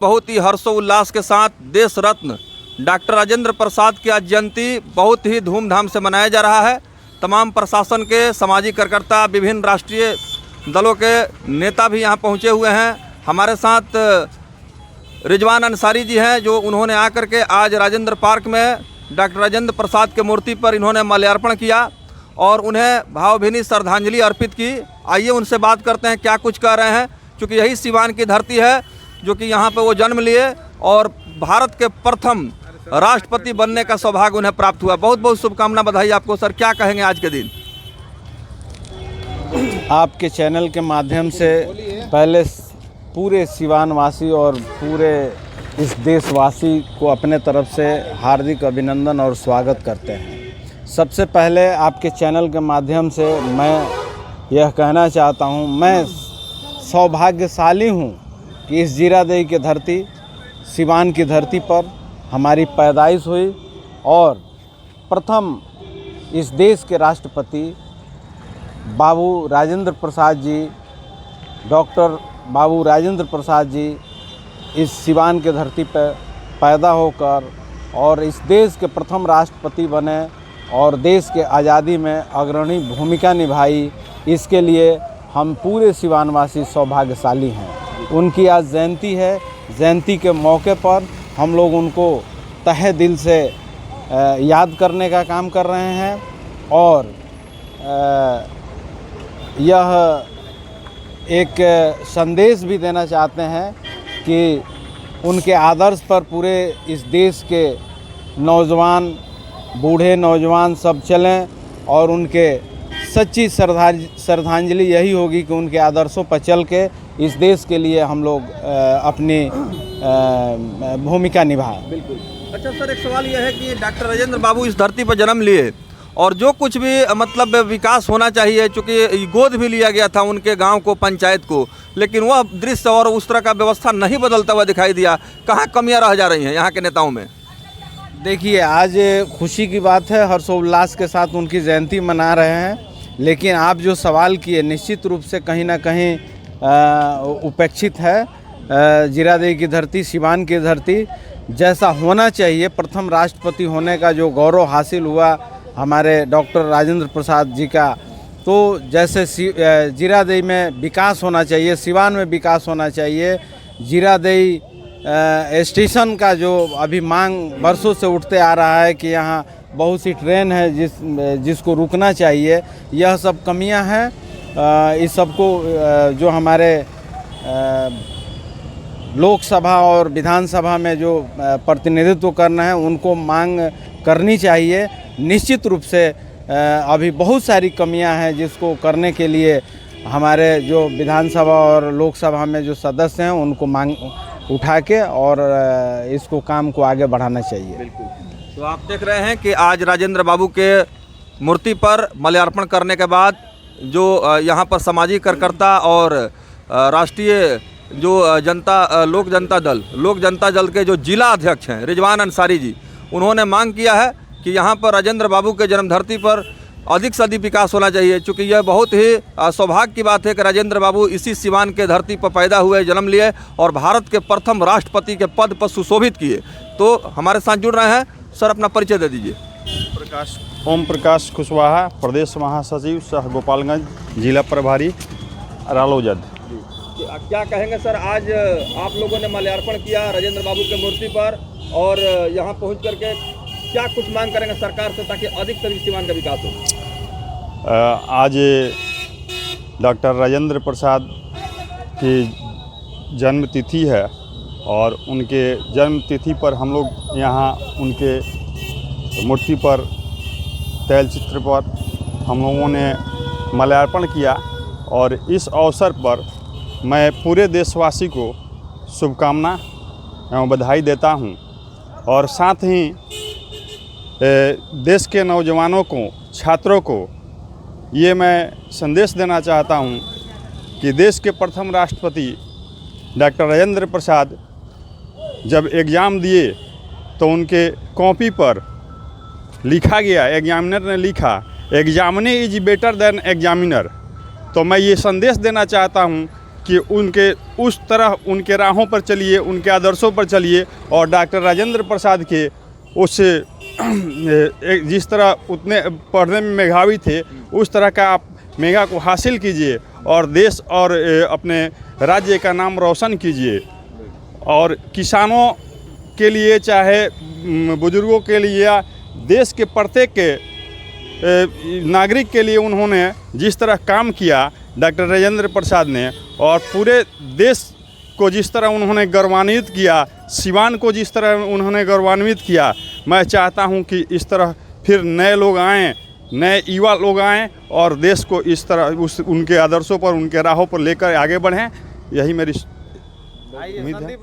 बहुत ही हर्षोल्लास के साथ देश रत्न डॉक्टर राजेंद्र प्रसाद की आज जयंती बहुत ही धूमधाम से मनाया जा रहा है। तमाम प्रशासन के सामाजिक कार्यकर्ता, विभिन्न राष्ट्रीय दलों के नेता भी यहाँ पहुँचे हुए हैं। हमारे साथ रिजवान अंसारी जी हैं, जो उन्होंने आकर के आज राजेंद्र पार्क में डॉक्टर राजेंद्र प्रसाद के मूर्ति पर इन्होंने माल्यार्पण किया और उन्हें भावभीनी श्रद्धांजलि अर्पित की। आइए उनसे बात करते हैं क्या कुछ कह रहे हैं, क्योंकि यही सिवान की धरती है जो कि यहाँ पे वो जन्म लिए और भारत के प्रथम राष्ट्रपति बनने का सौभाग्य उन्हें प्राप्त हुआ। बहुत बहुत शुभकामना, बधाई आपको सर। क्या कहेंगे आज के दिन? आपके चैनल के माध्यम से पहले पूरे सिवानवासी और पूरे इस देशवासी को अपने तरफ से हार्दिक अभिनंदन और स्वागत करते हैं। सबसे पहले आपके चैनल के माध्यम से मैं यह कहना चाहता हूँ, मैं सौभाग्यशाली हूँ कि इस जीरादेई की धरती, सिवान की धरती पर हमारी पैदाइश हुई और प्रथम इस देश के राष्ट्रपति बाबू राजेंद्र प्रसाद जी, डॉक्टर बाबू राजेंद्र प्रसाद जी इस सिवान के धरती पर पैदा होकर और इस देश के प्रथम राष्ट्रपति बने और देश के आज़ादी में अग्रणी भूमिका निभाई। इसके लिए हम पूरे सिवानवासी सौभाग्यशाली हैं। उनकी आज जयंती है। जयंती के मौके पर हम लोग उनको तहे दिल से याद करने का काम कर रहे हैं और यह एक संदेश भी देना चाहते हैं कि उनके आदर्श पर पूरे इस देश के नौजवान, बूढ़े नौजवान सब चलें और उनके सच्ची श्रद्धांजलि यही होगी कि उनके आदर्शों पर चल के इस देश के लिए हम लोग अपनी भूमिका निभाएं। बिल्कुल। अच्छा सर, एक सवाल यह है कि डॉक्टर राजेंद्र बाबू इस धरती पर जन्म लिए और जो कुछ भी मतलब विकास होना चाहिए, चूँकि गोद भी लिया गया था उनके गांव को, पंचायत को, लेकिन वह दृश्य और उस तरह का व्यवस्था नहीं बदलता हुआ दिखाई दिया। कहाँ कमियां रह जा रही हैं यहाँ के नेताओं में? देखिए, आज खुशी की बात है, हर्षोल्लास के साथ उनकी जयंती मना रहे हैं, लेकिन आप जो सवाल किए निश्चित रूप से कहीं ना कहीं उपेक्षित है। जीरादेई की धरती, सिवान की धरती, जैसा होना चाहिए, प्रथम राष्ट्रपति होने का जो गौरव हासिल हुआ हमारे डॉक्टर राजेंद्र प्रसाद जी का, तो जैसे जीरादेई में विकास होना चाहिए, सिवान में विकास होना चाहिए। जीरादेई स्टेशन का जो अभी मांग वर्षों से उठते आ रहा है कि यहाँ बहुत सी ट्रेन है जिसको रुकना चाहिए, यह सब कमियां हैं। इस सब को जो हमारे लोकसभा और विधानसभा में जो प्रतिनिधित्व करना है उनको मांग करनी चाहिए। निश्चित रूप से अभी बहुत सारी कमियां हैं जिसको करने के लिए हमारे जो विधानसभा और लोकसभा में जो सदस्य हैं उनको मांग उठा के और इसको काम को आगे बढ़ाना चाहिए। बिल्कुल। तो आप देख रहे हैं कि आज राजेंद्र बाबू के मूर्ति पर माल्यार्पण करने के बाद जो यहाँ पर सामाजिक कार्यकर्ता और राष्ट्रीय जो लोक जनता दल के जो जिला अध्यक्ष हैं रिजवान अंसारी जी, उन्होंने मांग किया है कि यहाँ पर राजेंद्र बाबू के जन्म धरती पर अधिक से अधिक विकास होना चाहिए, क्योंकि यह बहुत ही सौभाग्य की बात है कि राजेंद्र बाबू इसी सिवान के धरती पर पैदा हुए, जन्म लिए और भारत के प्रथम राष्ट्रपति के पद पर सुशोभित किए। तो हमारे साथ जुड़ रहे हैं सर, अपना परिचय दे दीजिए। ओम प्रकाश कुशवाहा, प्रदेश महासचिव, सह गोपालगंज, जिला प्रभारी, रालोजद। क्या कहेंगे सर, आज आप लोगों ने माल्यार्पण किया राजेंद्र बाबू के मूर्ति पर और यहाँ पहुँच करके क्या कुछ मांग करेंगे सरकार से ताकि अधिक से अधिक सिवान का विकास हो? आज डॉक्टर राजेंद्र प्रसाद की जन्म तिथि है और उनके जन्म तिथि पर हम लोग यहाँ उनके मूर्ति पर, तैलचित्र पर हम लोगों ने माल्यार्पण किया और इस अवसर पर मैं पूरे देशवासी को शुभकामना एवं बधाई देता हूँ और साथ ही देश के नौजवानों को, छात्रों को ये मैं संदेश देना चाहता हूँ कि देश के प्रथम राष्ट्रपति डॉक्टर राजेंद्र प्रसाद जब एग्ज़ाम दिए तो उनके कॉपी पर लिखा गया, एग्जामिनर ने लिखा, examinee is better than examiner. तो मैं ये संदेश देना चाहता हूँ कि उनके उस तरह उनके राहों पर चलिए, उनके आदर्शों पर चलिए और डॉक्टर राजेंद्र प्रसाद के उस जिस तरह उतने पढ़ने में मेधावी थे उस तरह का आप मेधा को हासिल कीजिए और देश और अपने राज्य का नाम रोशन कीजिए। और किसानों के लिए चाहे बुजुर्गों के लिए या देश के प्रत्येक नागरिक के लिए उन्होंने जिस तरह काम किया डॉक्टर राजेंद्र प्रसाद ने, और पूरे देश को जिस तरह उन्होंने गौरवान्वित किया, सिवान को जिस तरह उन्होंने गौरवान्वित किया, मैं चाहता हूं कि इस तरह फिर नए लोग आएँ, नए युवा लोग आएँ और देश को इस तरह उनके आदर्शों पर, उनके राहों पर लेकर आगे बढ़ें। यही मेरी उम्मीद है।